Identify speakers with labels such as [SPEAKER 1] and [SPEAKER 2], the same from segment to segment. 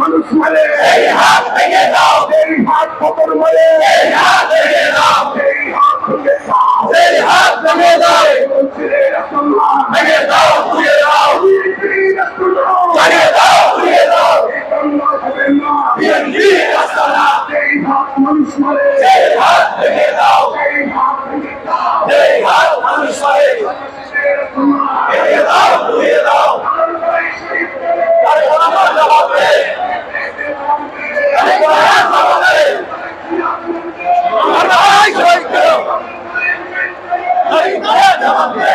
[SPEAKER 1] মানুষ মারে এই হাত ভেঙে দাও, এই হাত খবর মারে এই হাত ভেঙে দাও, এই হাত ভেঙে দাও, এই হাত ভেঙে দাও, ভেঙে দাও, ঘুরিয়ে দাও, চালিয়ে দাও, ঘুরিয়ে দাও, বিএনপি রাস্তা না, এই হাত মানুষ মারে এই হাত ভেঙে দাও, এই হাত ভেঙে দাও, এই হাত মানুষ মারে ভেঙে দাও, ঘুরিয়ে দাও, আরে আমার জবাব দে, আরে আমার জবাব দে, আমার জবাব দে, আমার জবাব দে।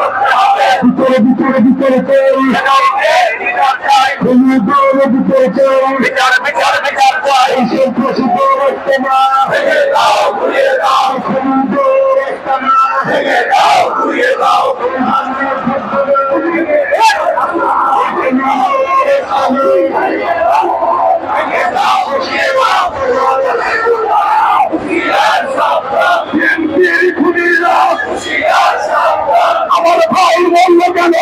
[SPEAKER 1] করতে হবে ভিতরে ভিতরে ভিতরে আমার ভাই বললো কেন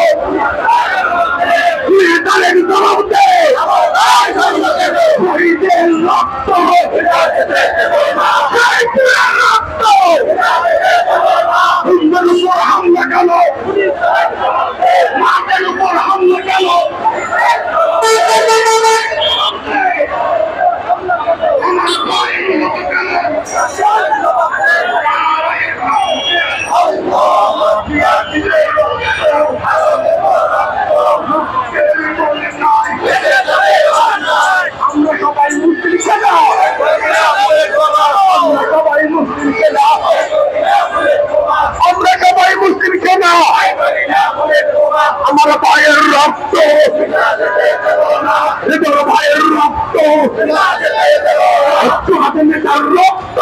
[SPEAKER 1] তুই তাদের জবাব দে, শহীদের রক্ত রক্ত হিন্দুর উপর হামলা কেন, মাঠের উপর হামলা কেন, আমার ভাই বললো কেন আমরা সবাই মুসলিম সেনা, আমরা সবাই মুসলিম সেনা, আমরা সবাই মুসলিম সেনা, আমার ভাইয়ের রক্ত, ভাইয়ের রক্ত, হাতে নেতার রক্ত।